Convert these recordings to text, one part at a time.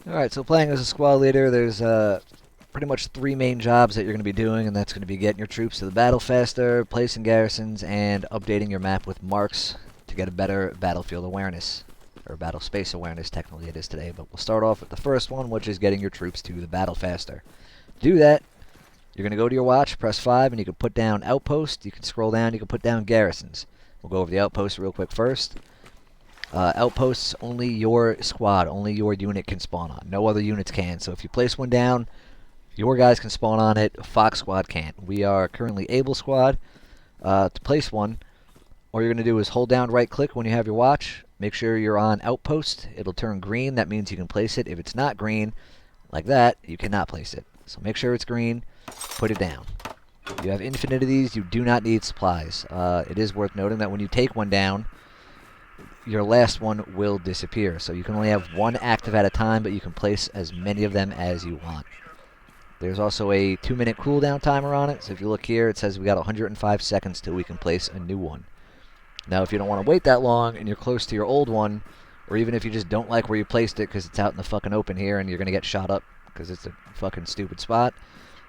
Alright, so playing as a squad leader, there's pretty much three main jobs that you're going to be doing, and that's going to be getting your troops to the battle faster, placing garrisons, and updating your map with marks to get a better battlefield awareness. Or battle space awareness, technically it is today, but we'll start off with the first one, which is getting your troops to the battle faster. To do that, you're going to go to your watch, press 5, and you can put down Outposts. You can scroll down, you can put down Garrisons. We'll go over the Outposts real quick first. Outposts, only your squad, only your unit can spawn on. No other units can. So if you place one down, your guys can spawn on it. Fox Squad can't. We are currently able squad to place one. All you're going to do is hold down right click when you have your watch. Make sure you're on Outpost. It'll turn green. That means you can place it. If it's not green, like that, you cannot place it. So make sure it's green. Put it down. You have infinite of these. You do not need supplies. It is worth noting that when you take one down, your last one will disappear. So you can only have one active at a time, but you can place as many of them as you want. There's also a 2-minute cooldown timer on it. So if you look here, it says we got 105 seconds till we can place a new one. Now, if you don't want to wait that long and you're close to your old one, or even if you just don't like where you placed it because it's out in the fucking open here and you're going to get shot up because it's a fucking stupid spot,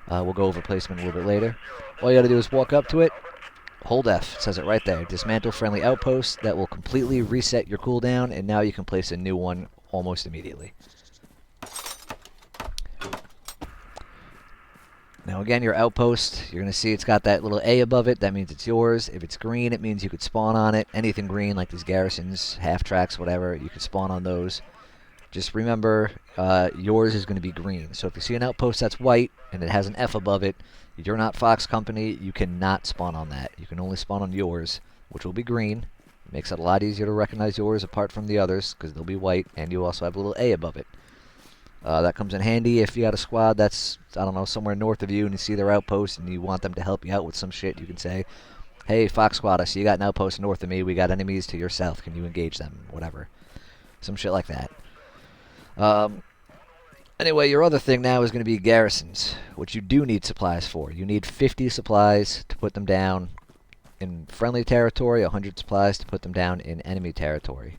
we'll go over placement a little bit later. All you got to do is walk up to it, hold F, it says it right there. Dismantle friendly outposts. That will completely reset your cooldown, and now you can place a new one almost immediately. Now again, your outpost, you're going to see it's got that little A above it. That means it's yours. If it's green, it means you could spawn on it. Anything green, like these garrisons, half tracks, whatever, you could spawn on those. Just remember, yours is going to be green. So if you see an outpost that's white and it has an F above it, you're not Fox Company, you cannot spawn on that. You can only spawn on yours, which will be green. It makes it a lot easier to recognize yours apart from the others, because they'll be white, and you also have a little A above it. That comes in handy if you got a squad that's, I don't know, somewhere north of you and you see their outpost and you want them to help you out with some shit. You can say, hey, Fox Squad, I see you got an outpost north of me. We got enemies to your south. Can you engage them? Whatever. Some shit like that. Anyway, your other thing now is going to be garrisons, which you do need supplies for. You need 50 supplies to put them down in friendly territory, 100 supplies to put them down in enemy territory.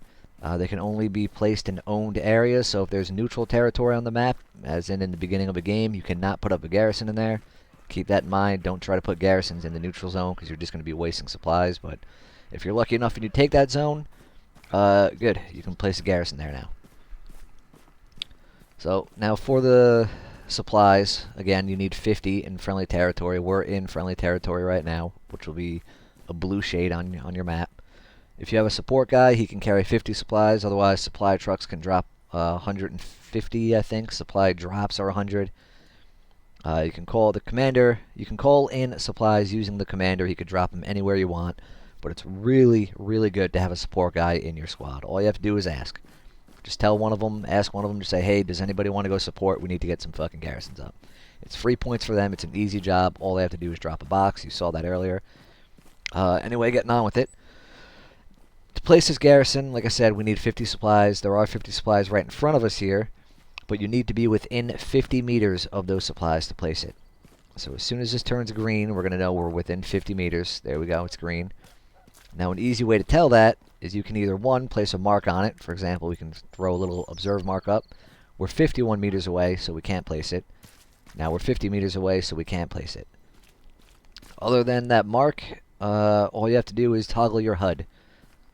They can only be placed in owned areas, so if there's neutral territory on the map, as in the beginning of a game, you cannot put up a garrison in there. Keep that in mind. Don't try to put garrisons in the neutral zone, because you're just going to be wasting supplies. But if you're lucky enough and you take that zone, good. You can place a garrison there now. So, now for the supplies, again, you need 50 in friendly territory. We're in friendly territory right now, which will be a blue shade on your map. If you have a support guy, he can carry 50 supplies. Otherwise, supply trucks can drop 150, I think. Supply drops are 100. You can call the commander. You can call in supplies using the commander. He could drop them anywhere you want. But it's really, really good to have a support guy in your squad. All you have to do is ask. Just tell one of them, ask one of them to say, hey, does anybody want to go support? We need to get some fucking garrisons up. It's free points for them. It's an easy job. All they have to do is drop a box. You saw that earlier. Anyway, getting on with it. To place this garrison, like I said, we need 50 supplies. There are 50 supplies right in front of us here, but you need to be within 50 meters of those supplies to place it. So as soon as this turns green, we're going to know we're within 50 meters. There we go, it's green. Now an easy way to tell that is you can either, one, place a mark on it. For example, we can throw a little observe mark up. We're 51 meters away, so we can't place it. Now we're 50 meters away, so we can't place it. Other than that mark, all you have to do is toggle your HUD.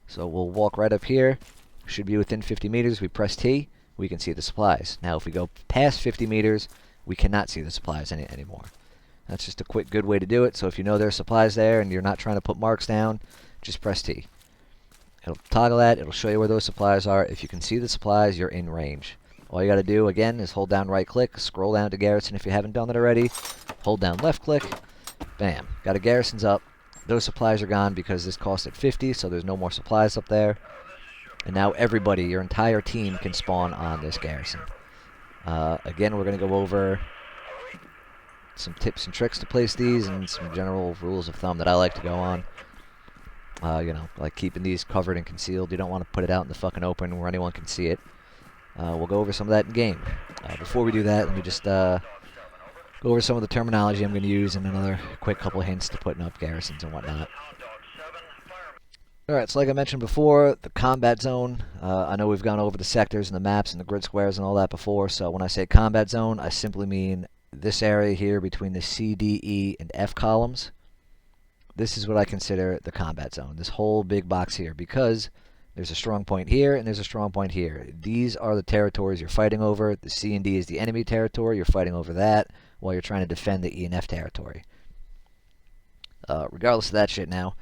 So we'll walk right up here. Should be within 50 meters. We press T. We can see the supplies. Now, if we go past 50 meters, we cannot see the supplies anymore. That's just a quick, good way to do it. So if you know there are supplies there and you're not trying to put marks down, just press T. It'll toggle that. It'll show you where those supplies are. If you can see the supplies, you're in range. All you got to do, again, is hold down right click, scroll down to Garrison if you haven't done that already, hold down left click, bam, got a Garrison's up. Those supplies are gone because this cost at 50, so there's no more supplies up there. And now everybody, your entire team, can spawn on this garrison. Again, we're going to go over some tips and tricks to place these and some general rules of thumb that I like to go on. You know, like keeping these covered and concealed. You don't want to put it out in the fucking open where anyone can see it. We'll go over some of that in game. Before we do that, let me just go over some of the terminology I'm going to use and another quick couple of hints to putting up garrisons and whatnot. Alright, so like I mentioned before, the combat zone, I know we've gone over the sectors and the maps and the grid squares and all that before, so when I say combat zone, I simply mean this area here between the C, D, E, and F columns. This is what I consider the combat zone, this whole big box here, because there's a strong point here and there's a strong point here. These are the territories you're fighting over. The C and D is the enemy territory. You're fighting over that while you're trying to defend the E and F territory. Regardless of that shit now,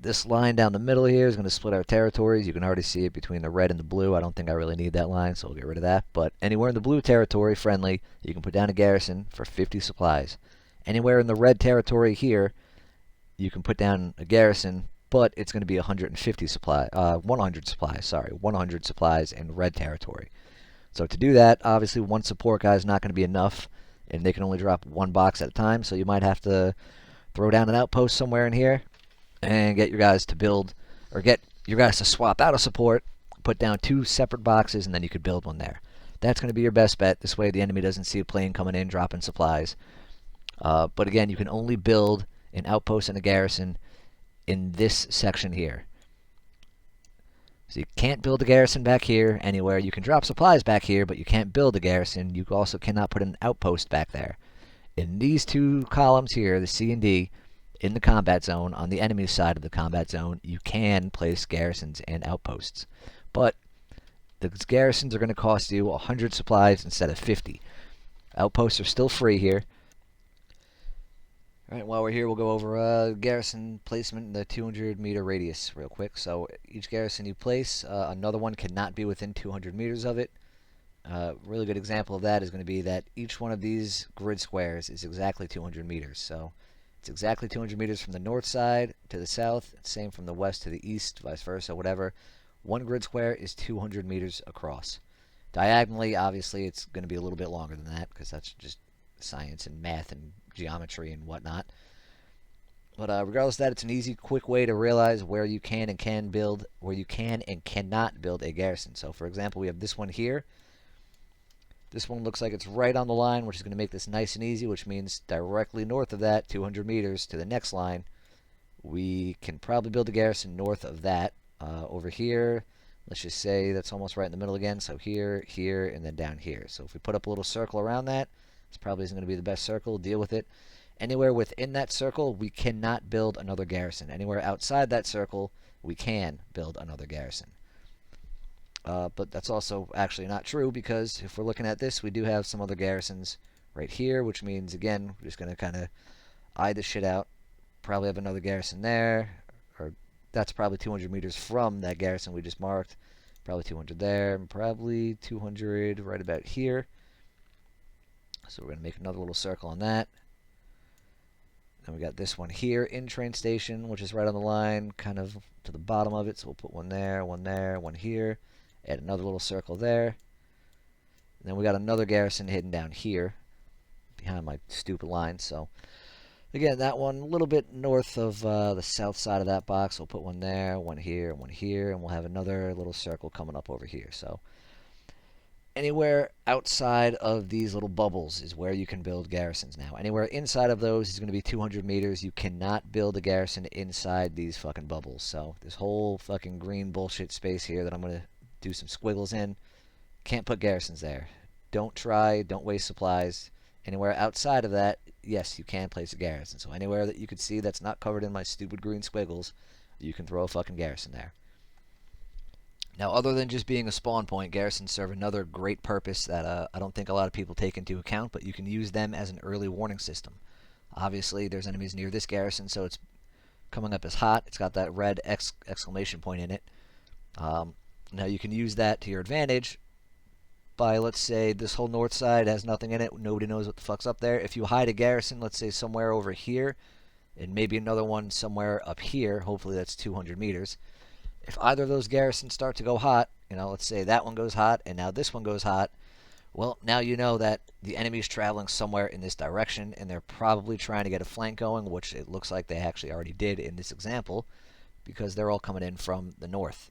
this line down the middle here is going to split our territories. You can already see it between the red and the blue. I don't think I really need that line, so we'll get rid of that. But anywhere in the blue territory, friendly, you can put down a garrison for 50 supplies. Anywhere in the red territory here, you can put down a garrison, but it's going to be 150 supply, 100 supplies, sorry, 100 supplies in red territory. So to do that, obviously one support guy is not going to be enough, and they can only drop one box at a time, so you might have to throw down an outpost somewhere in here and get your guys to build, or get your guys to swap out a support, put down 2 separate boxes, and then you could build one there. That's going to be your best bet. This way the enemy doesn't see a plane coming in, dropping supplies. But again, you can only build an outpost and a garrison in this section here. So you can't build a garrison back here anywhere. You can drop supplies back here, but you can't build a garrison. You also cannot put an outpost back there. In these 2 columns here, the C and D, in the combat zone, on the enemy side of the combat zone, you can place garrisons and outposts. But the garrisons are going to cost you 100 supplies instead of 50. Outposts are still free here. Alright, while we're here, we'll go over garrison placement in the 200-meter radius real quick. So each garrison you place, another one cannot be within 200 meters of it. Really good example of that is going to be that each one of these grid squares is exactly 200 meters. So it's exactly 200 meters from the north side to the south, same from the west to the east, vice versa, whatever. One grid square is 200 meters across. Diagonally, obviously, it's going to be a little bit longer than that because that's just science and math and geometry and whatnot. But regardless of that, it's an easy, quick way to realize where you can and cannot build a garrison. So, for example, we have this one here. This one looks like it's right on the line, which is going to make this nice and easy, which means directly north of that, 200 meters to the next line, we can probably build a garrison north of that. Over here, let's just say that's almost right in the middle again. So here, here, and then down here. So if we put up a little circle around that, this probably isn't going to be the best circle. Deal with it. Anywhere within that circle, we cannot build another garrison. Anywhere outside that circle, we can build another garrison. But that's also actually not true because if we're looking at this, we do have some other garrisons right here, which means, again, we're just going to kind of eye this shit out. Probably have another garrison there, or that's probably 200 meters from that garrison we just marked. Probably 200 there, and probably 200 right about here. So we're going to make another little circle on that. Then we got this one here in train station, which is right on the line, kind of to the bottom of it. So we'll put one there, one here. Add another little circle there. And then we got another garrison hidden down here behind my stupid line. So again, that one a little bit north of the south side of that box. We'll put one there, one here, and we'll have another little circle coming up over here. So anywhere outside of these little bubbles is where you can build garrisons now. Anywhere inside of those is going to be 200 meters. You cannot build a garrison inside these fucking bubbles. So this whole fucking green bullshit space here that I'm going to do some squiggles in, can't put garrisons there. Don't try, don't waste supplies. Anywhere outside of that, yes, you can place a garrison. So anywhere that you could see that's not covered in my stupid green squiggles, you can throw a fucking garrison there. Now, other than just being a spawn point, garrisons serve another great purpose that I don't think a lot of people take into account, but you can use them as an early warning system. Obviously, there's enemies near this garrison, so it's coming up as hot. It's got that red exclamation point in it. Now, you can use that to your advantage by, let's say, this whole north side has nothing in it. Nobody knows what the fuck's up there. If you hide a garrison, let's say, somewhere over here, and maybe another one somewhere up here, hopefully that's 200 meters, if either of those garrisons start to go hot, let's say that one goes hot, and now this one goes hot, well, now you know that the enemy's traveling somewhere in this direction, and they're probably trying to get a flank going, which it looks like they actually already did in this example, because they're all coming in from the north.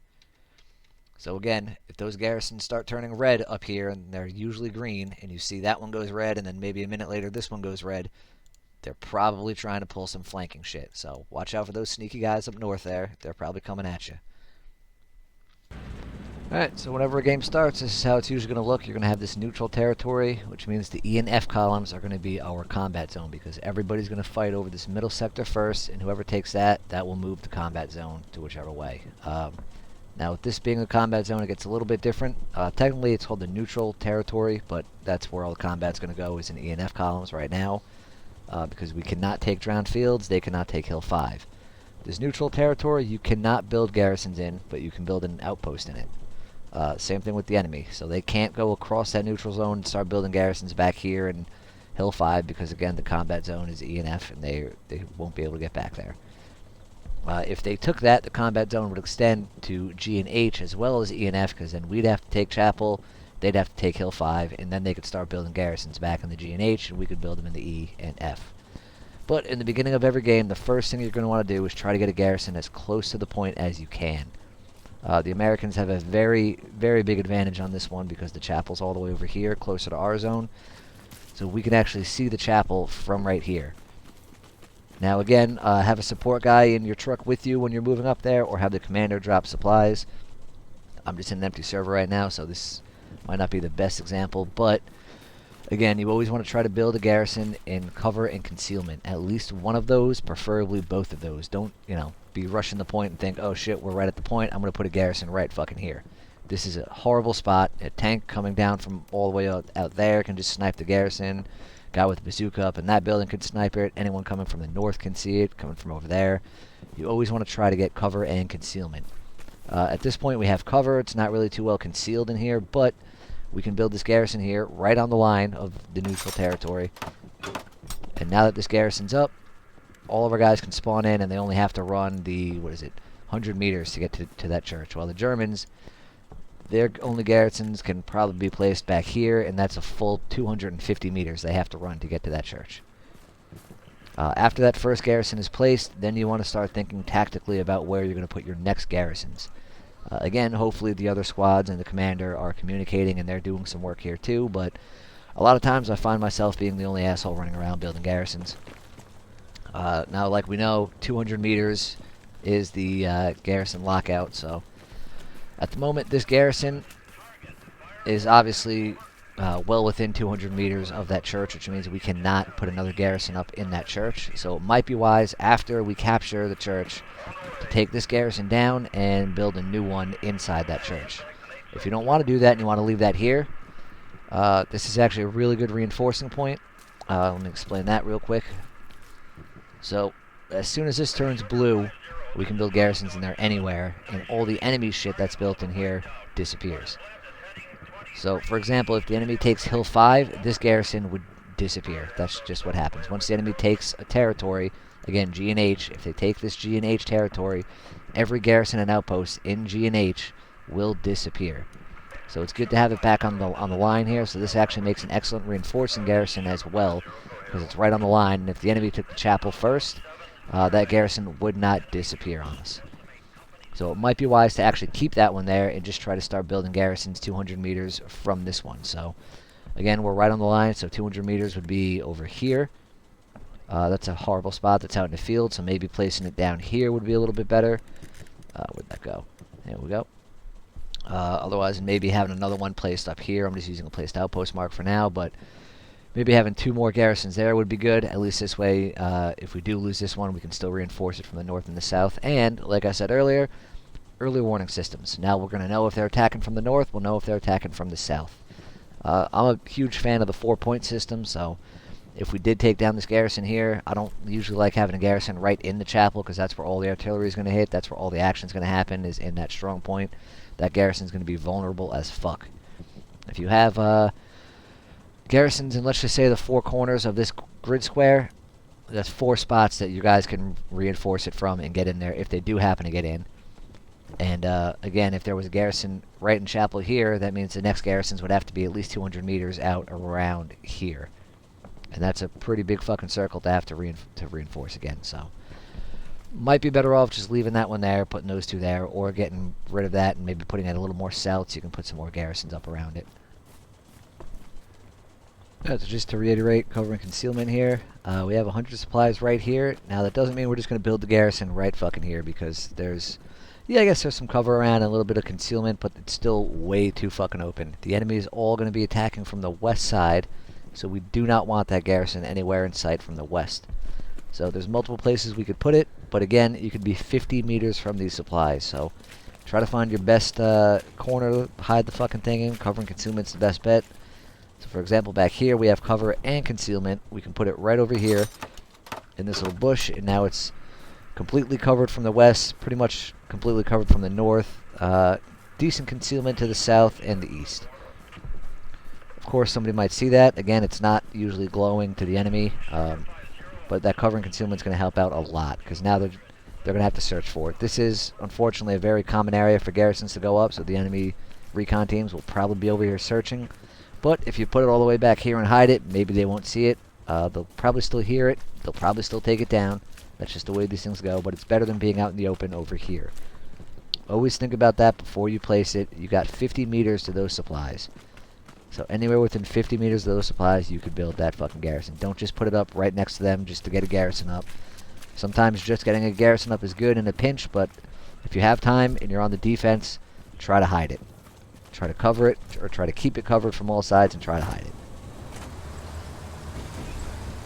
So again, if those garrisons start turning red up here, and they're usually green, and you see that one goes red, and then maybe a minute later this one goes red, they're probably trying to pull some flanking shit. So watch out for those sneaky guys up north there. They're probably coming at you. Alright, so whenever a game starts, this is how it's usually going to look. You're going to have this neutral territory, which means the E and F columns are going to be our combat zone, because everybody's going to fight over this middle sector first, and whoever takes that, that will move the combat zone to whichever way. Now, with this being a combat zone, it gets a little bit different. Technically, it's called the neutral territory, but that's where all the combat's going to go, is in E and F columns right now, because we cannot take drowned fields, they cannot take Hill 5. This neutral territory, you cannot build garrisons in, but you can build an outpost in it. Same thing with the enemy. So they can't go across that neutral zone and start building garrisons back here in Hill 5, because again, the combat zone is E and F, and they won't be able to get back there. If they took that, the combat zone would extend to G and H as well as E and F, because then we'd have to take Chapel, they'd have to take Hill 5, and then they could start building garrisons back in the G and H, and we could build them in the E and F. But in the beginning of every game, the first thing you're going to want to do is try to get a garrison as close to the point as you can. The Americans have a very, very big advantage on this one, because the chapel's all the way over here, closer to our zone. So we can actually see the chapel from right here. Now again, have a support guy in your truck with you when you're moving up there, or have the commander drop supplies. I'm just in an empty server right now, so this might not be the best example, but again, you always want to try to build a garrison in cover and concealment. At least one of those, preferably both of those. Don't, be rushing the point and think, oh shit, we're right at the point, I'm going to put a garrison right fucking here. This is a horrible spot. A tank coming down from all the way out there can just snipe the garrison. Guy with a bazooka up in that building can snipe it. Anyone coming from the north can see it, coming from over there. You always want to try to get cover and concealment. At this point we have cover. It's not really too well concealed in here, but we can build this garrison here right on the line of the neutral territory. And now that this garrison's up, all of our guys can spawn in, and they only have to run the, 100 meters to get to that church. While the Germans, their only garrisons can probably be placed back here, and that's a full 250 meters they have to run to get to that church. After that first garrison is placed, then you want to start thinking tactically about where you're going to put your next garrisons. Again, hopefully the other squads and the commander are communicating and they're doing some work here too, but a lot of times I find myself being the only asshole running around building garrisons. Now, like we know, 200 meters is the garrison lockout, so at the moment this garrison is obviously well within 200 meters of that church, which means we cannot put another garrison up in that church. So it might be wise, after we capture the church, to take this garrison down and build a new one inside that church. If you don't want to do that and you want to leave that here, this is actually a really good reinforcing point. Let me explain that real quick. So as soon as this turns blue, we can build garrisons in there anywhere, and all the enemy shit that's built in here disappears. So, for example, if the enemy takes Hill 5, this garrison would disappear. That's just what happens. Once the enemy takes a territory, again, G and H, if they take this G and H territory, every garrison and outpost in G and H will disappear. So it's good to have it back on the line here, so this actually makes an excellent reinforcing garrison as well, because it's right on the line, and if the enemy took the chapel first, that garrison would not disappear on us. So it might be wise to actually keep that one there and just try to start building garrisons 200 meters from this one. So again, we're right on the line, so 200 meters would be over here. That's a horrible spot that's out in the field, so maybe placing it down here would be a little bit better. Where'd that go? There we go. Otherwise, maybe having another one placed up here. I'm just using a placed outpost mark for now, but maybe having 2 more garrisons there would be good. At least this way, if we do lose this one, we can still reinforce it from the north and the south. And, like I said earlier, early warning systems. Now we're going to know if they're attacking from the north. We'll know if they're attacking from the south. I'm a huge fan of the 4-point system, so if we did take down this garrison here, I don't usually like having a garrison right in the chapel, because that's where all the artillery is going to hit. That's where all the action is going to happen, is in that strong point. That garrison is going to be vulnerable as fuck. If you have garrisons in, let's just say, the 4 corners of this grid square, that's 4 spots that you guys can reinforce it from and get in there if they do happen to get in. And again, if there was a garrison right in chapel here, that means the next garrisons would have to be at least 200 meters out around here. And that's a pretty big fucking circle to have to reinforce again, so might be better off just leaving that one there, putting those 2 there, or getting rid of that and maybe putting it a little more south so you can put some more garrisons up around it. So just to reiterate, cover and concealment here. We have 100 supplies right here. Now that doesn't mean we're just going to build the garrison right fucking here, because there's, yeah, I guess there's some cover around and a little bit of concealment, but it's still way too fucking open. The enemy is all going to be attacking from the west side, so we do not want that garrison anywhere in sight from the west. So there's multiple places we could put it, but again, you could be 50 meters from these supplies, so try to find your best corner, hide the fucking thing in. Cover and concealment's the best bet. So for example, back here we have cover and concealment. We can put it right over here in this little bush, and now it's completely covered from the west, pretty much completely covered from the north. Decent concealment to the south and the east. Of course, somebody might see that. Again, it's not usually glowing to the enemy, but that cover and concealment is going to help out a lot, because now they're going to have to search for it. This is, unfortunately, a very common area for garrisons to go up, so the enemy recon teams will probably be over here searching. But if you put it all the way back here and hide it, maybe they won't see it. They'll probably still hear it. They'll probably still take it down. That's just the way these things go, but it's better than being out in the open over here. Always think about that before you place it. You got 50 meters to those supplies. So anywhere within 50 meters of those supplies, you could build that fucking garrison. Don't just put it up right next to them just to get a garrison up. Sometimes just getting a garrison up is good in a pinch, but if you have time and you're on the defense, try to hide it. Try to cover it, or try to keep it covered from all sides and try to hide it.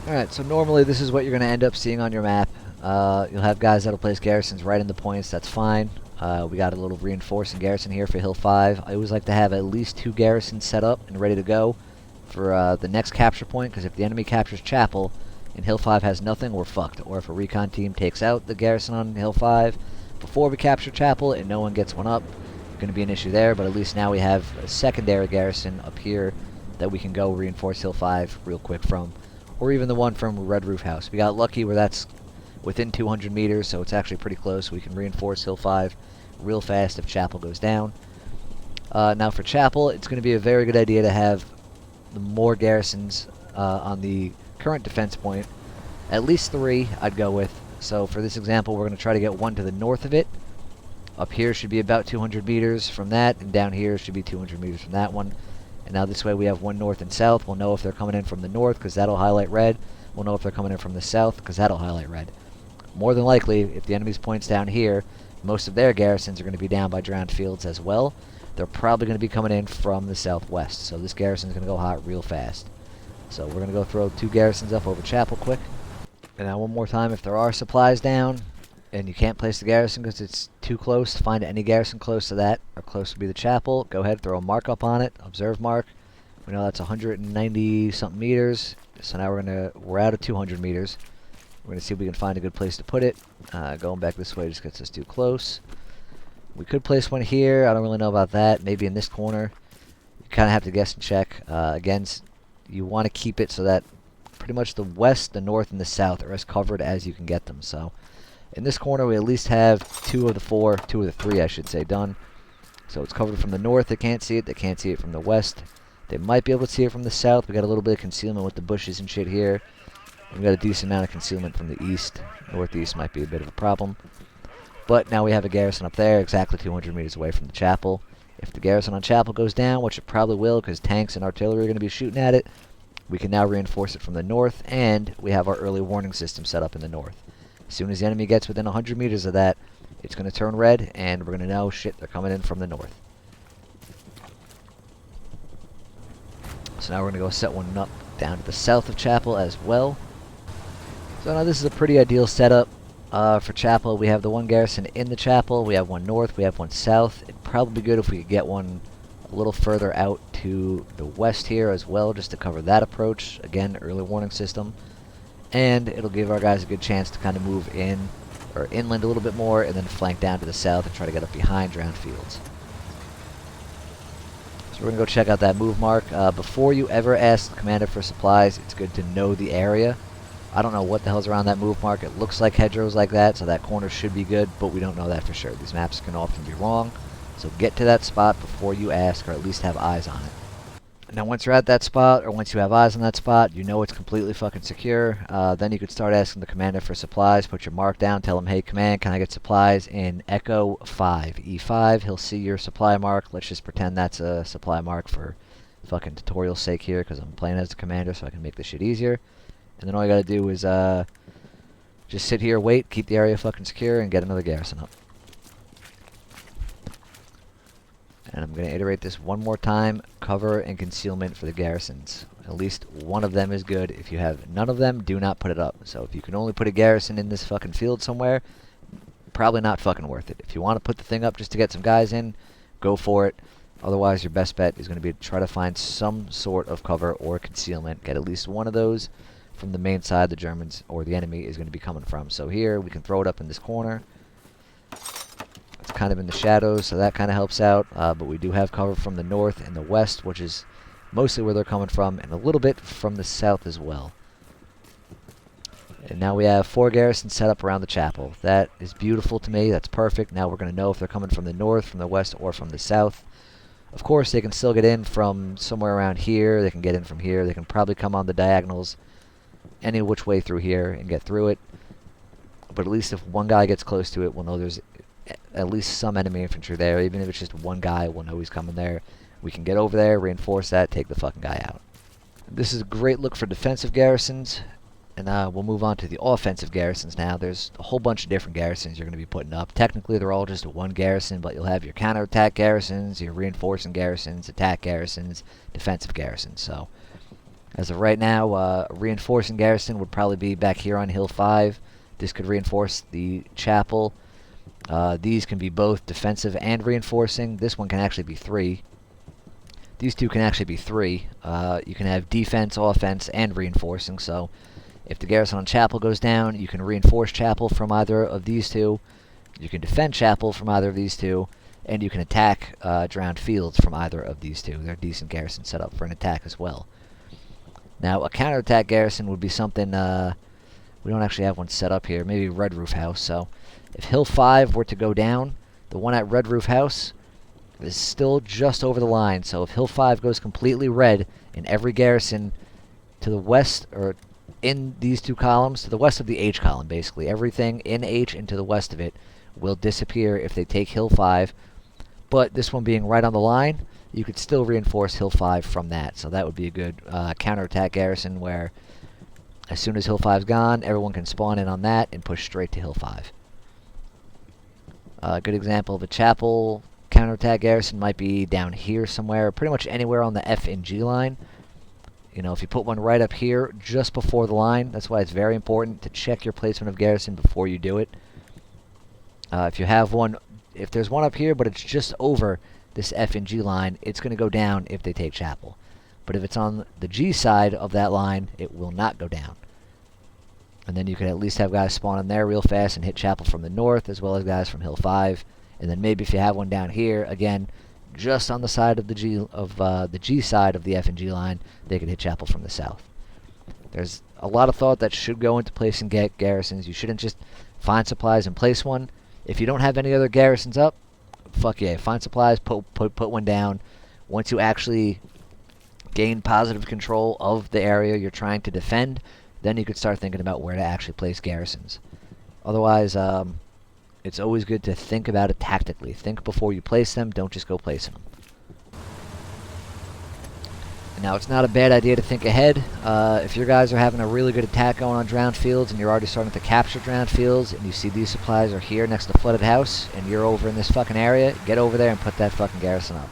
Alright, so normally this is what you're going to end up seeing on your map. You'll have guys that'll place garrisons right in the points, that's fine. We got a little reinforcing garrison here for Hill 5. I always like to have at least 2 garrisons set up and ready to go for the next capture point, because if the enemy captures Chapel and Hill 5 has nothing, we're fucked. Or if a recon team takes out the garrison on Hill 5 before we capture Chapel and no one gets one up, going to be an issue there, but at least now we have a secondary garrison up here that we can go reinforce Hill 5 real quick from, or even the one from Red Roof House. We got lucky where that's within 200 meters, so it's actually pretty close. We can reinforce Hill 5 real fast if Chapel goes down. Now for Chapel, it's going to be a very good idea to have more garrisons on the current defense point. At least 3 I'd go with. So for this example, we're going to try to get one to the north of it. Up here should be about 200 meters from that, and down here should be 200 meters from that one. And now this way we have one north and south. We'll know if they're coming in from the north, because that'll highlight red. We'll know if they're coming in from the south, because that'll highlight red. More than likely, if the enemy's point's down here, most of their garrisons are going to be down by drowned fields as well. They're probably going to be coming in from the southwest, so this garrison's going to go hot real fast. So we're going to go throw 2 garrisons up over Chapel quick. And now one more time, if there are supplies down, and you can't place the garrison because it's too close, find any garrison close to that, or close to be the Chapel. Go ahead, throw a mark up on it, observe mark. We know that's 190 something meters, so now we're out of 200 meters. We're gonna see if we can find a good place to put it. Going back this way just gets us too close. We could place one here. I don't really know about that. Maybe in this corner. You kind of have to guess and check. Again, you want to keep it so that pretty much the west, the north, and the south are as covered as you can get them. So in this corner, we at least have 2 of the 3, I should say, done. So it's covered from the north. They can't see it. They can't see it from the west. They might be able to see it from the south. We got a little bit of concealment with the bushes and shit here. We got a decent amount of concealment from the east. Northeast might be a bit of a problem. But now we have a garrison up there, exactly 200 meters away from the Chapel. If the garrison on Chapel goes down, which it probably will, because tanks and artillery are going to be shooting at it, we can now reinforce it from the north, and we have our early warning system set up in the north. As soon as the enemy gets within 100 meters of that, it's going to turn red, and we're going to know, shit, they're coming in from the north. So now we're going to go set one up down to the south of Chapel as well. So now this is a pretty ideal setup for Chapel. We have the one garrison in the Chapel, we have one north, we have one south. It'd probably be good if we could get one a little further out to the west here as well, just to cover that approach. Again, early warning system. And it'll give our guys a good chance to kind of move in, or inland a little bit more, and then flank down to the south and try to get up behind drowned fields. So we're going to go check out that move mark. Before you ever ask the commander for supplies, it's good to know the area. I don't know what the hell's around that move mark. It looks like hedgerows like that, so that corner should be good, but we don't know that for sure. These maps can often be wrong, so get to that spot before you ask, or at least have eyes on it. Now once you're at that spot, or once you have eyes on that spot, you know it's completely fucking secure. Then you could start asking the commander for supplies. Put your mark down, tell him, hey command, can I get supplies in Echo 5, E5. He'll see your supply mark. Let's just pretend that's a supply mark for fucking tutorial's sake here, because I'm playing as the commander, so I can make this shit easier. And then all you gotta do is just sit here, wait, keep the area fucking secure, and get another garrison up. And I'm gonna iterate this one more time. Cover and concealment for the garrisons. At least one of them is good. If you have none of them, do not put it up. So if you can only put a garrison in this fucking field somewhere, probably not fucking worth it. If you want to put the thing up just to get some guys in, go for it. Otherwise, your best bet is going to be to try to find some sort of cover or concealment. Get at least one of those from the main side the Germans or the enemy is going to be coming from. So here, we can throw it up in this corner. It's kind of in the shadows, so that kind of helps out. But we do have cover from the north and the west, which is mostly where they're coming from, and a little bit from the south as well. And now we have 4 garrisons set up around the chapel. That is beautiful to me. That's perfect. Now we're going to know if they're coming from the north, from the west, or from the south. Of course, they can still get in from somewhere around here. They can get in from here. They can probably come on the diagonals any which way through here and get through it. But at least if one guy gets close to it, we'll know there's at least some enemy infantry there. Even if it's just one guy, we'll know he's coming there. We can get over there, reinforce that, take the fucking guy out. This is a great look for defensive garrisons. And we'll move on to the offensive garrisons now. There's a whole bunch of different garrisons you're going to be putting up. Technically, they're all just one garrison, but you'll have your counterattack garrisons, your reinforcing garrisons, attack garrisons, defensive garrisons. So, as of right now, a reinforcing garrison would probably be back here on Hill 5. This could reinforce the chapel. These can be both defensive and reinforcing. This one can actually be 3. These two can actually be 3. You can have defense, offense, and reinforcing, so if the garrison on chapel goes down, you can reinforce chapel from either of these two. You can defend chapel from either of these two. And you can attack drowned fields from either of these two. They're decent garrisons set up for an attack as well. Now, a counterattack garrison would be something... we don't actually have one set up here. Maybe Red Roof House. So, if Hill 5 were to go down, the one at Red Roof House is still just over the line. So, if Hill 5 goes completely red, and every garrison to the west... or in these two columns, to the west of the H column, basically. Everything in H and to the west of it will disappear if they take Hill 5. But this one being right on the line, you could still reinforce Hill 5 from that. So that would be a good counterattack garrison where as soon as Hill 5's gone, everyone can spawn in on that and push straight to Hill 5. A good example of a chapel counterattack garrison might be down here somewhere, pretty much anywhere on the F and G line. You know, if you put one right up here, just before the line, that's why it's very important to check your placement of garrison before you do it. If you have one, if there's one up here, but it's just over this F and G line, it's going to go down if they take chapel. But if it's on the G side of that line, it will not go down. And then you can at least have guys spawn in there real fast and hit chapel from the north, as well as guys from Hill 5. And then maybe if you have one down here, again, just on the side of the G side of the F and G line, they can hit chapel from the south. There's a lot of thought that should go into placing garrisons. You shouldn't just find supplies and place one. If you don't have any other garrisons up, fuck yeah, find supplies, put one down. Once you actually gain positive control of the area you're trying to defend, then you could start thinking about where to actually place garrisons. Otherwise, it's always good to think about it tactically. Think before you place them. Don't just go placing them. Now, it's not a bad idea to think ahead. If your guys are having a really good attack going on drowned fields and you're already starting to capture drowned fields and you see these supplies are here next to flooded house and you're over in this fucking area, get over there and put that fucking garrison up.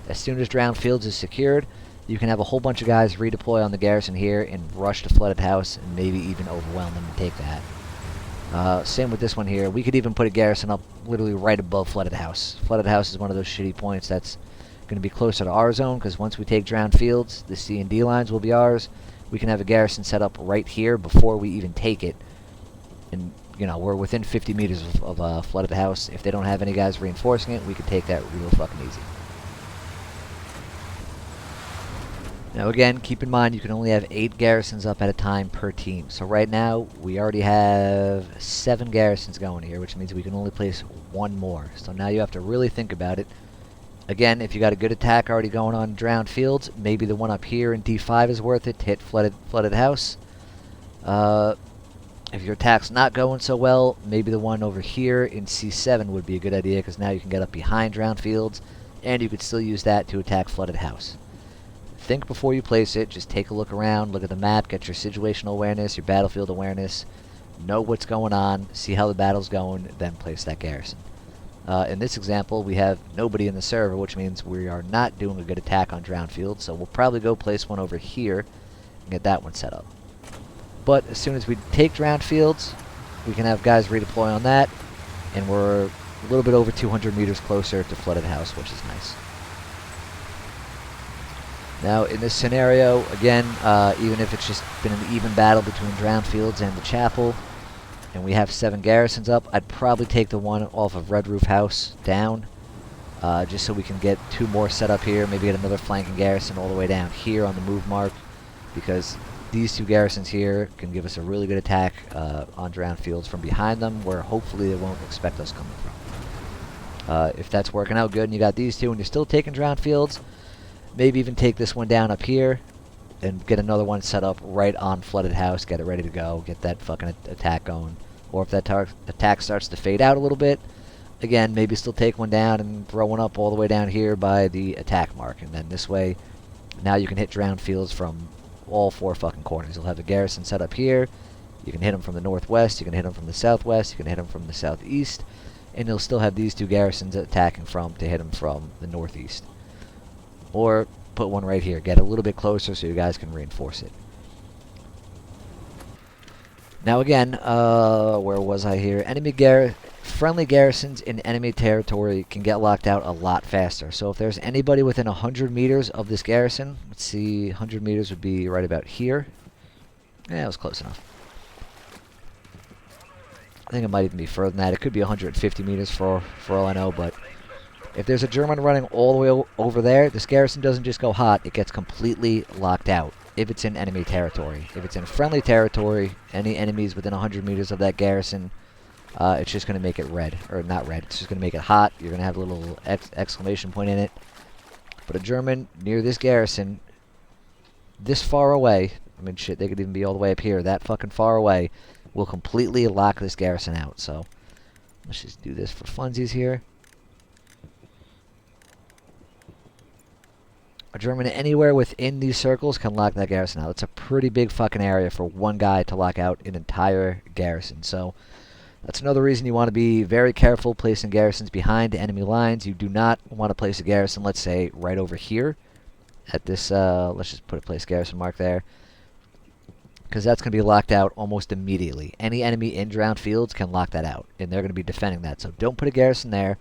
As soon as drowned fields is secured, you can have a whole bunch of guys redeploy on the garrison here and rush to flooded house and maybe even overwhelm them and take that. Same with this one here. We could even put a garrison up literally right above flooded house. Flooded house is one of those shitty points that's going to be closer to our zone, because once we take drowned fields, the C and D lines will be ours. We can have a garrison set up right here before we even take it. And, you know, we're within 50 meters of flooded house. If they don't have any guys reinforcing it, we could take that real fucking easy. Now again, keep in mind you can only have 8 garrisons up at a time per team. So right now, we already have 7 garrisons going here, which means we can only place 1 more. So now you have to really think about it. Again, if you got a good attack already going on drowned fields, maybe the one up here in D5 is worth it to hit flooded house. If your attack's not going so well, maybe the one over here in C7 would be a good idea, because now you can get up behind drowned fields, and you could still use that to attack flooded house. think before you place it. Just take a look around, look at the map, get your situational awareness, your battlefield awareness, know what's going on, see how the battle's going, then place that garrison. In this example, we have nobody in the server, which means we are not doing a good attack on drowned fields, so we'll probably go place one over here and get that one set up. But as soon as we take drowned fields, we can have guys redeploy on that, and we're a little bit over 200 meters closer to flooded house, which is nice. Now, in this scenario, again, even if it's just been an even battle between drowned fields and the chapel, and we have 7 garrisons up, I'd probably take the one off of Red Roof House down, just so we can get 2 more set up here, maybe get another flanking garrison all the way down here on the move mark, because these 2 garrisons here can give us a really good attack on drowned fields from behind them, where hopefully they won't expect us coming from. If that's working out good and you got these 2 and you're still taking drowned fields, maybe even take this one down up here and get another one set up right on flooded house, get it ready to go, get that fucking attack going. Or if that attack starts to fade out a little bit, again, maybe still take one down and throw one up all the way down here by the attack mark. And then this way, now you can hit drowned fields from all 4 fucking corners. You'll have a garrison set up here, you can hit them from the northwest, you can hit them from the southwest, you can hit them from the southeast, and you'll still have these 2 garrisons attacking from to hit them from the northeast. Or put one right here, get a little bit closer so you guys can reinforce it. Now again, where was I here? Friendly garrisons in enemy territory can get locked out a lot faster. So if there's anybody within 100 meters of this garrison, let's see, 100 meters would be right about here. Yeah, it was close enough. I think it might even be further than that. It could be 150 meters for all I know, but if there's a German running all the way over there, this garrison doesn't just go hot, it gets completely locked out if it's in enemy territory. If it's in friendly territory, any enemies within 100 meters of that garrison, it's just going to make it red. Or not red, it's just going to make it hot. You're going to have a little exclamation point in it. But a German near this garrison, this far away, I mean shit, they could even be all the way up here, that fucking far away, will completely lock this garrison out. So, let's just do this for funsies here. A German anywhere within these circles can lock that garrison out. It's a pretty big fucking area for one guy to lock out an entire garrison. So that's another reason you want to be very careful placing garrisons behind enemy lines. You do not want to place a garrison, let's say, right over here at this, let's just put a place garrison mark there, because that's going to be locked out almost immediately. Any enemy in drowned fields can lock that out, and they're going to be defending that. So don't put a garrison there.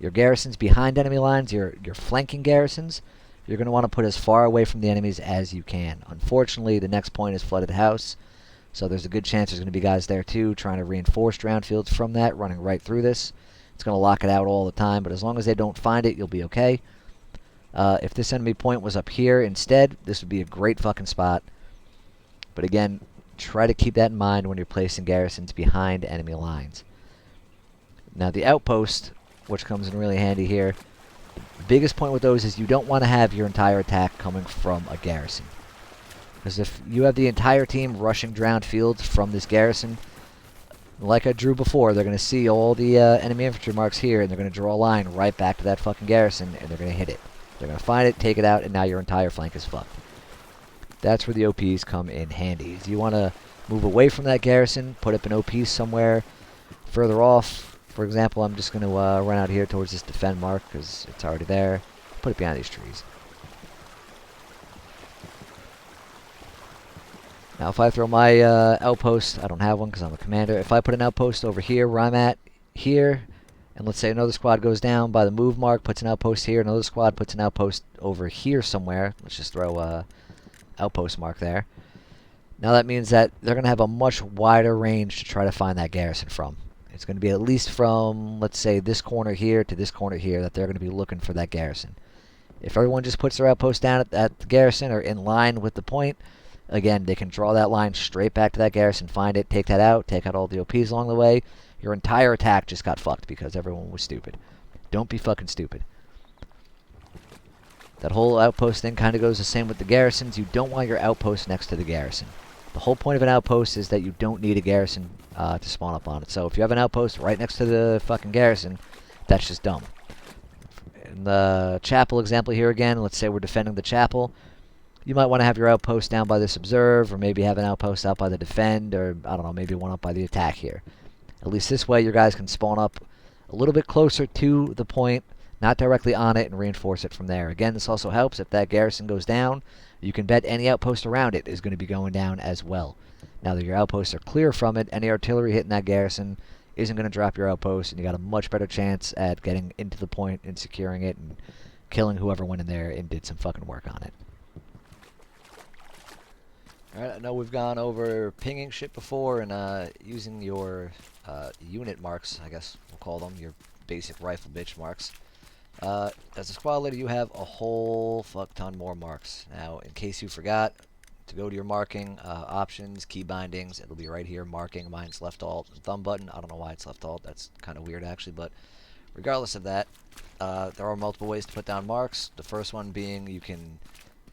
Your garrisons behind enemy lines, your flanking garrisons, you're going to want to put as far away from the enemies as you can. Unfortunately, the next point is flooded house, so there's a good chance there's going to be guys there too trying to reinforce drowned fields from that, running right through this. It's going to lock it out all the time, but as long as they don't find it, you'll be okay. If this enemy point was up here instead, this would be a great fucking spot. But again, try to keep that in mind when you're placing garrisons behind enemy lines. Now the outpost, which comes in really handy here, the biggest point with those is you don't want to have your entire attack coming from a garrison. Because if you have the entire team rushing drowned fields from this garrison, like I drew before, they're going to see all the enemy infantry marks here, and they're going to draw a line right back to that fucking garrison, and they're going to hit it. They're going to find it, take it out, and now your entire flank is fucked. That's where the OPs come in handy. You want to move away from that garrison, put up an OP somewhere further off. For example, I'm just going to run out here towards this defend mark because it's already there. Put it behind these trees. Now if I throw my outpost, I don't have one because I'm a commander. If I put an outpost over here where I'm at, here, and let's say another squad goes down by the move mark, puts an outpost here, another squad puts an outpost over here somewhere. Let's just throw a outpost mark there. Now that means that they're going to have a much wider range to try to find that garrison from. It's going to be at least from, let's say, this corner here to this corner here that they're going to be looking for that garrison. If everyone just puts their outpost down at the garrison or in line with the point, again, they can draw that line straight back to that garrison, find it, take that out, take out all the OPs along the way. Your entire attack just got fucked because everyone was stupid. Don't be fucking stupid. That whole outpost thing kind of goes the same with the garrisons. You don't want your outpost next to the garrison. The whole point of an outpost is that you don't need a garrison to spawn up on it. So if you have an outpost right next to the fucking garrison, that's just dumb. In the chapel example here again, let's say we're defending the chapel. You might want to have your outpost down by this observe, or maybe have an outpost out by the defend, or I don't know, maybe one up by the attack here. At least this way your guys can spawn up a little bit closer to the point, not directly on it, and reinforce it from there. Again, this also helps if that garrison goes down. You can bet any outpost around it is going to be going down as well. Now that your outposts are clear from it, any artillery hitting that garrison isn't going to drop your outpost, and you got a much better chance at getting into the point and securing it and killing whoever went in there and did some fucking work on it. Alright, I know we've gone over pinging shit before and using your unit marks, I guess we'll call them, your basic rifle bitch marks. As a squad leader, you have a whole fuck ton more marks. Now, in case you forgot, to go to your marking options, key bindings, it'll be right here, marking. Mine's left alt and thumb button. I don't know why it's left alt. That's kind of weird, actually, but regardless of that, there are multiple ways to put down marks. The first one being you can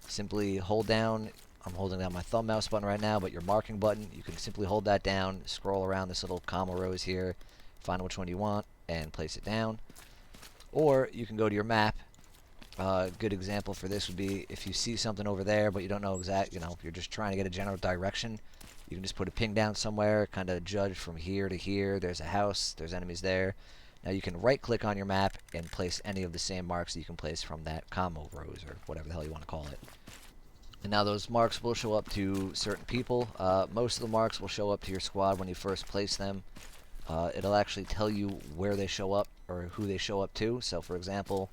simply hold down. I'm holding down my thumb mouse button right now, but your marking button, you can simply hold that down, scroll around this little comma rows here, find which one you want, and place it down. Or you can go to your map. A good example for this would be if you see something over there, but you don't know exact, you're just trying to get a general direction, you can just put a ping down somewhere, kind of judge from here to here. There's a house, there's enemies there. Now you can right click on your map and place any of the same marks that you can place from that comma rows, or whatever the hell you want to call it. And now those marks will show up to certain people. Most of the marks will show up to your squad when you first place them. It'll actually tell you where they show up or who they show up to. So for example,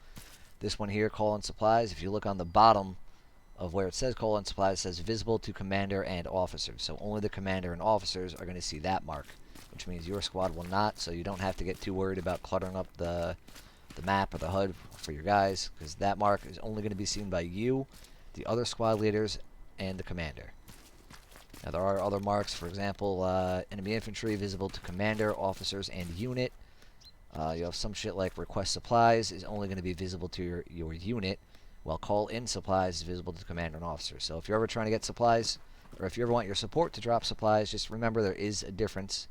this one here, call in supplies, if you look on the bottom of where it says call in supplies, it says visible to commander and officers. So only the commander and officers are going to see that mark, which means your squad will not, so you don't have to get too worried about cluttering up the map or the HUD for your guys, because that mark is only going to be seen by you, the other squad leaders, and the commander. Now there are other marks, for example, enemy infantry visible to commander, officers, and unit. You have some shit like request supplies is only going to be visible to your unit, while call in supplies is visible to commander and officer. So if you're ever trying to get supplies, or if you ever want your support to drop supplies, just remember there is a difference.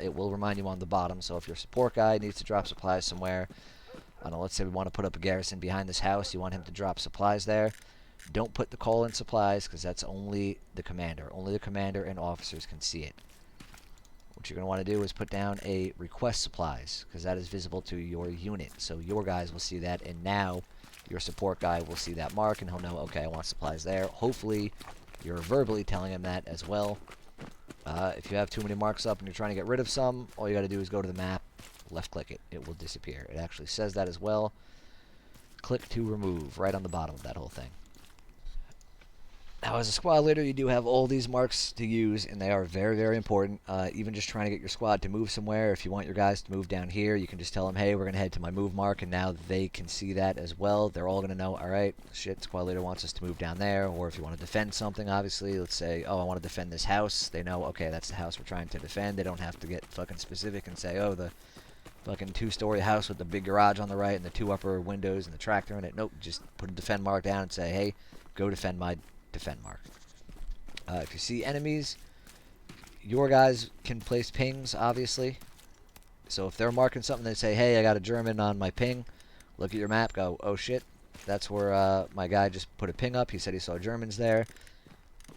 It will remind you on the bottom. So if your support guy needs to drop supplies somewhere, I don't know, let's say we want to put up a garrison behind this house, you want him to drop supplies there, don't put the call in supplies, because that's only the commander. Only the commander and officers can see it. What you're going to want to do is put down a request supplies, because that is visible to your unit. So your guys will see that, and now your support guy will see that mark, and he'll know, okay, I want supplies there. Hopefully, you're verbally telling him that as well. If you have too many marks up and you're trying to get rid of some, all you got to do is go to the map, left-click it. It will disappear. It actually says that as well. Click to remove, right on the bottom of that whole thing. Now, as a squad leader, you do have all these marks to use, and they are very, very important. Even just trying to get your squad to move somewhere, if you want your guys to move down here, you can just tell them, hey, we're going to head to my move mark, and now they can see that as well. They're all going to know, all right, shit, squad leader wants us to move down there. Or if you want to defend something, obviously, let's say, oh, I want to defend this house. They know, okay, that's the house we're trying to defend. They don't have to get fucking specific and say, oh, the fucking two-story house with the big garage on the right and the two upper windows and the tractor in it. Nope, just put a defend mark down and say, hey, go defend my defend mark. If you see enemies, your guys can place pings, obviously. So if they're marking something, they say, hey, I got a German on my ping. Look at your map, go, oh shit, that's where my guy just put a ping up. He said he saw Germans there.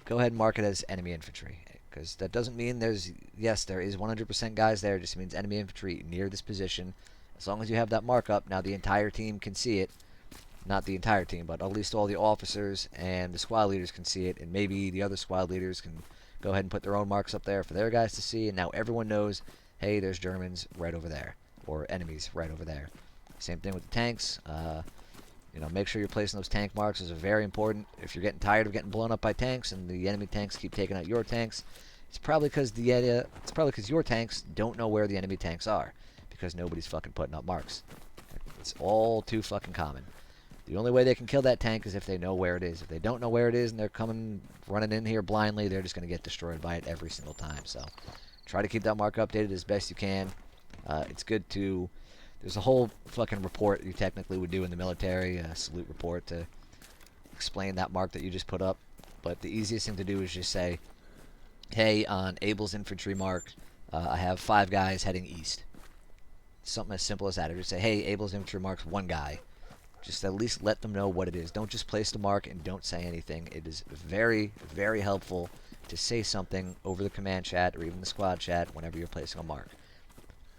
Go ahead and mark it as enemy infantry, because that doesn't mean there's, yes, there is 100% guys there. It just means enemy infantry near this position. As long as you have that markup, now the entire team can see it. Not the entire team, but at least all the officers and the squad leaders can see it, and maybe the other squad leaders can go ahead and put their own marks up there for their guys to see, and now everyone knows, hey, there's Germans right over there, or enemies right over there. Same thing with the tanks. Make sure you're placing those tank marks. Those are very important. If you're getting tired of getting blown up by tanks and the enemy tanks keep taking out your tanks, it's probably because your tanks don't know where the enemy tanks are, because nobody's fucking putting up marks. It's all too fucking common. The only way they can kill that tank is if they know where it is. If they don't know where it is and they're running in here blindly, they're just going to get destroyed by it every single time. So try to keep that mark updated as best you can. It's good to... There's a whole fucking report you technically would do in the military, a salute report, to explain that mark that you just put up. But the easiest thing to do is just say, hey, on Abel's infantry mark, I have 5 guys heading east. Something as simple as that. Or just say, hey, Abel's infantry marks 1 guy. Just at least let them know what it is. Don't just place the mark and don't say anything. It is very, very helpful to say something over the command chat or even the squad chat whenever you're placing a mark.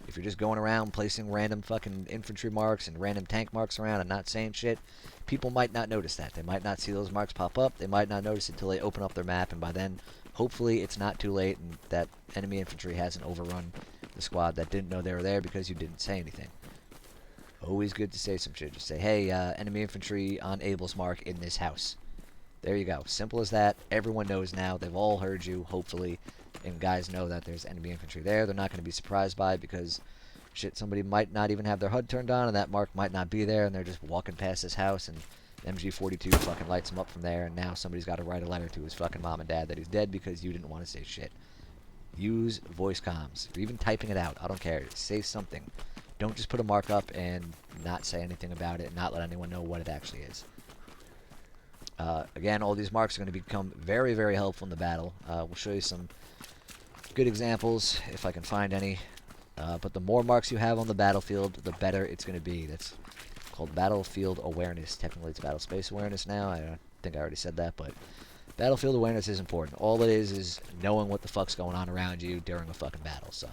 If you're just going around placing random fucking infantry marks and random tank marks around and not saying shit, people might not notice that. They might not see those marks pop up. They might not notice it until they open up their map, and by then, hopefully, it's not too late and that enemy infantry hasn't overrun the squad that didn't know they were there because you didn't say anything. Always good to say some shit. Just say, hey, enemy infantry on Abel's mark in this house. There you go. Simple as that. Everyone knows now. They've all heard you, hopefully. And guys know that there's enemy infantry there. They're not going to be surprised by it because, shit, somebody might not even have their HUD turned on and that mark might not be there and they're just walking past this house and MG42 fucking lights him up from there and now somebody's got to write a letter to his fucking mom and dad that he's dead because you didn't want to say shit. Use voice comms. Or even typing it out. I don't care. Say something. Don't just put a mark up and not say anything about it and not let anyone know what it actually is. Again, all these marks are going to become very, very helpful in the battle. We'll show you some good examples if I can find any. But the more marks you have on the battlefield, the better it's going to be. That's called battlefield awareness. Technically, it's battle space awareness now. I think I already said that, but battlefield awareness is important. All it is knowing what the fuck's going on around you during a fucking battle. So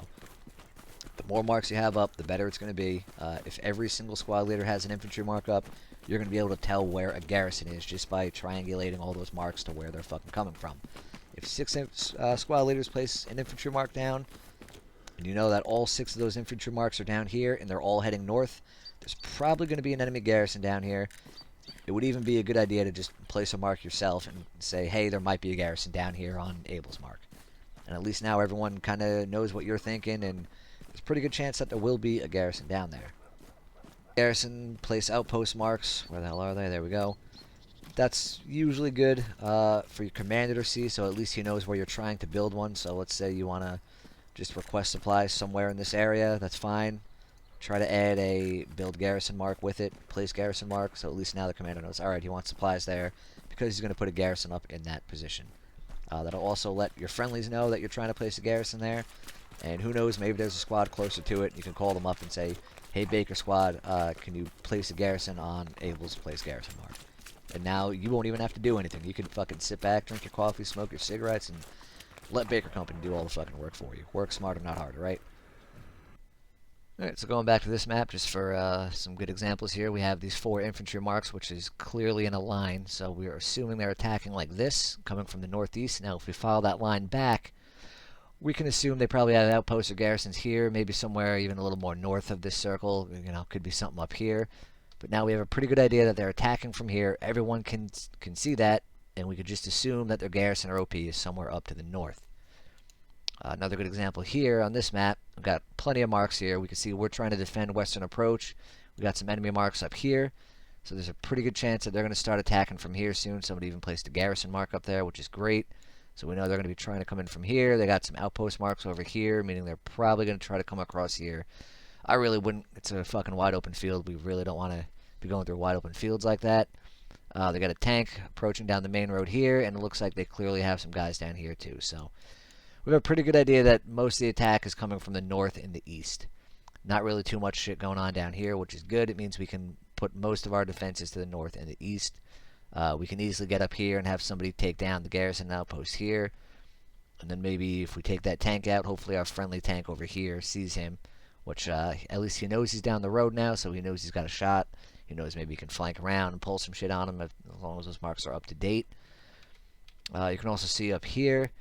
the more marks you have up, the better it's going to be. If every single squad leader has an infantry mark up, you're going to be able to tell where a garrison is just by triangulating all those marks to where they're fucking coming from. If 6 squad leaders place an infantry mark down, and you know that all 6 of those infantry marks are down here and they're all heading north, there's probably going to be an enemy garrison down here. It would even be a good idea to just place a mark yourself and say, hey, there might be a garrison down here on Abel's mark. And at least now everyone kind of knows what you're thinking, and there's a pretty good chance that there will be a garrison down there. Garrison place outpost marks. Where the hell are they? There we go. That's usually good for your commander to see, so at least he knows where you're trying to build one. So let's say you want to just request supplies somewhere in this area. That's fine. Try to add a build garrison mark with it. Place garrison mark, so at least now the commander knows, alright, he wants supplies there because he's going to put a garrison up in that position. That'll also let your friendlies know that you're trying to place a garrison there. And who knows, maybe there's a squad closer to it. You can call them up and say, hey, Baker squad, can you place a garrison on Abel's place garrison mark? And now you won't even have to do anything. You can fucking sit back, drink your coffee, smoke your cigarettes, and let Baker Company do all the fucking work for you. Work smarter, not harder, right? Alright, so going back to this map, just for some good examples here, we have these 4 infantry marks, which is clearly in a line. So we are assuming they're attacking like this, coming from the northeast. Now, if we follow that line back, we can assume they probably have outposts or garrisons here, maybe somewhere even a little more north of this circle. You know, could be something up here. But now we have a pretty good idea that they're attacking from here. Everyone can see that, and we could just assume that their garrison or OP is somewhere up to the north. Another good example here on this map, we've got plenty of marks here. We can see we're trying to defend western approach. We got some enemy marks up here. So there's a pretty good chance that they're going to start attacking from here soon. Somebody even placed a garrison mark up there, which is great. So we know they're going to be trying to come in from here. They got some outpost marks over here, meaning they're probably going to try to come across here. I really wouldn't. It's a fucking wide open field. We really don't want to be going through wide open fields like that. They got a tank approaching down the main road here, and it looks like they clearly have some guys down here too. So we have a pretty good idea that most of the attack is coming from the north and the east. Not really too much shit going on down here, which is good. It means we can put most of our defenses to the north and the east. We can easily get up here and have somebody take down the garrison outpost here. And then maybe if we take that tank out, hopefully our friendly tank over here sees him. Which, at least he knows he's down the road now, so he knows he's got a shot. He knows maybe he can flank around and pull some shit on him as long as those marks are up to date. You can also see up here,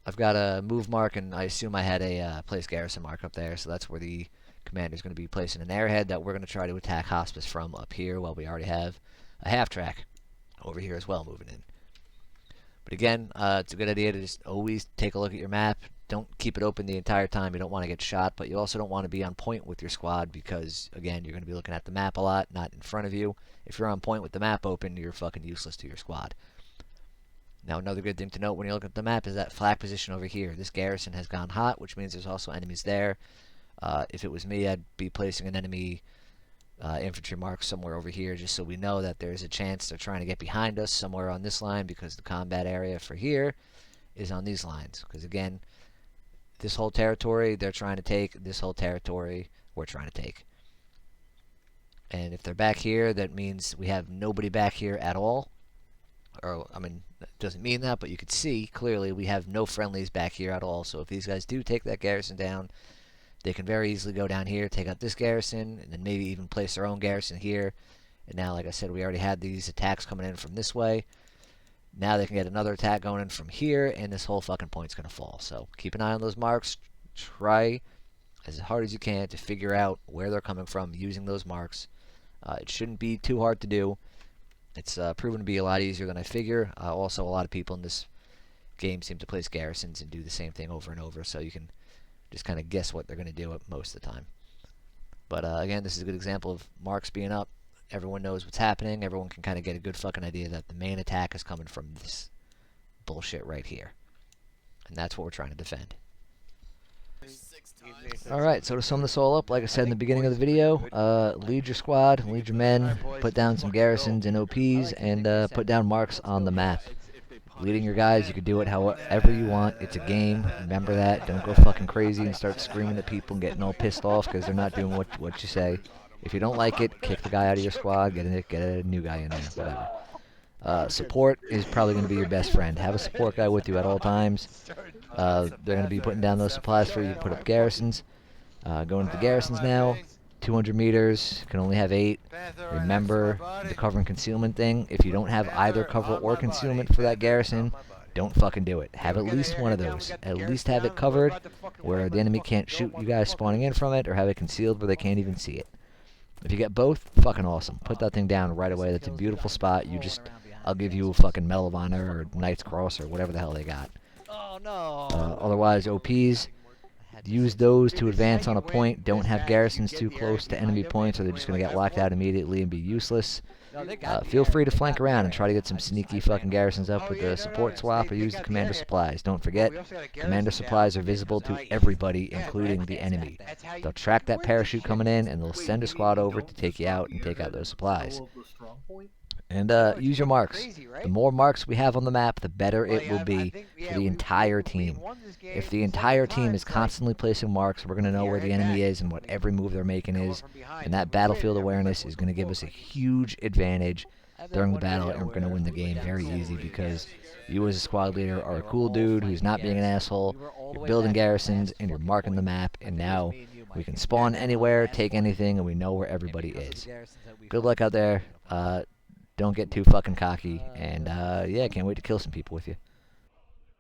I've got a move mark, and I assume I had a place garrison mark up there, so that's where the commander's going to be placing an airhead that we're going to try to attack hospice from up here, while we already have a half-track over here as well moving in. But again, it's a good idea to just always take a look at your map. Don't keep it open the entire time. You don't want to get shot, but you also don't want to be on point with your squad because, again, you're going to be looking at the map a lot, not in front of you. If you're on point with the map open, you're fucking useless to your squad. Now, another good thing to note when you look at the map is that flag position over here. This garrison has gone hot, which means there's also enemies there. If it was me, I'd be placing an enemy infantry mark somewhere over here just so we know that there's a chance they're trying to get behind us somewhere on this line because the combat area for here is on these lines. Because, again, this whole territory they're trying to take, this whole territory we're trying to take. And if they're back here, that means we have nobody back here at all. Or, I mean, that doesn't mean that, but you could see clearly we have no friendlies back here at all. So if these guys do take that garrison down, they can very easily go down here, take out this garrison, and then maybe even place their own garrison here. And now, like I said, we already had these attacks coming in from this way. Now they can get another attack going in from here, and this whole fucking point's going to fall. So keep an eye on those marks. Try as hard as you can to figure out where they're coming from using those marks. It shouldn't be too hard to do. It's proven to be a lot easier than I figure. Also, a lot of people in this game seem to place garrisons and do the same thing over and over, so you can just kind of guess what they're going to do most of the time. But again, this is a good example of marks being up. Everyone knows what's happening. Everyone can kind of get a good fucking idea that the main attack is coming from this bullshit right here. And that's what we're trying to defend. Alright, so to sum this all up, like I said in the beginning of the video, lead your squad, lead your men, put down some garrisons and OPs, and put down marks on the map. Leading your guys, you can do it however you want. It's a game. Remember that. Don't go fucking crazy and start screaming at people and getting all pissed off because they're not doing what you say. If you don't like it, kick the guy out of your squad, get a new guy in there, whatever. Support is probably going to be your best friend. Have a support guy with you at all times. They're going to be putting down those supplies for you to put up garrisons. Going to the garrisons now. 200 meters, can only have 8. Remember the cover and concealment thing. If you don't have either cover or concealment for that garrison, don't fucking do it. Have at least one of those. At least have it covered where the enemy can't shoot you guys spawning in from it, or have it concealed where they can't even see it. If you get both, fucking awesome. Put that thing down right away. That's a beautiful spot. I'll give you a fucking Medal of Honor or Knight's Cross or whatever the hell they got. Otherwise, OPs, use those to advance on a point. Don't have garrisons too close to enemy points or they're just going to get locked out immediately and be useless. Feel free to flank around and try to get some sneaky fucking garrisons up with the support swap or use the commander supplies. Don't forget, commander supplies are visible to everybody, including the enemy. They'll track that parachute coming in and they'll send a squad over to take you out and take out those supplies. And use your marks. The more marks we have on the map, the better it will be for the entire team. If the entire team is constantly placing marks, we're going to know where the enemy is and what every move they're making is. And that battlefield awareness is going to give us a huge advantage during the battle, and we're going to win the game very easy because you as a squad leader are a cool dude who's not being an asshole. You're building garrisons and you're marking the map, and now we can spawn anywhere, take anything, and we know where everybody is. Good luck out there. Don't get too fucking cocky, and yeah, can't wait to kill some people with you.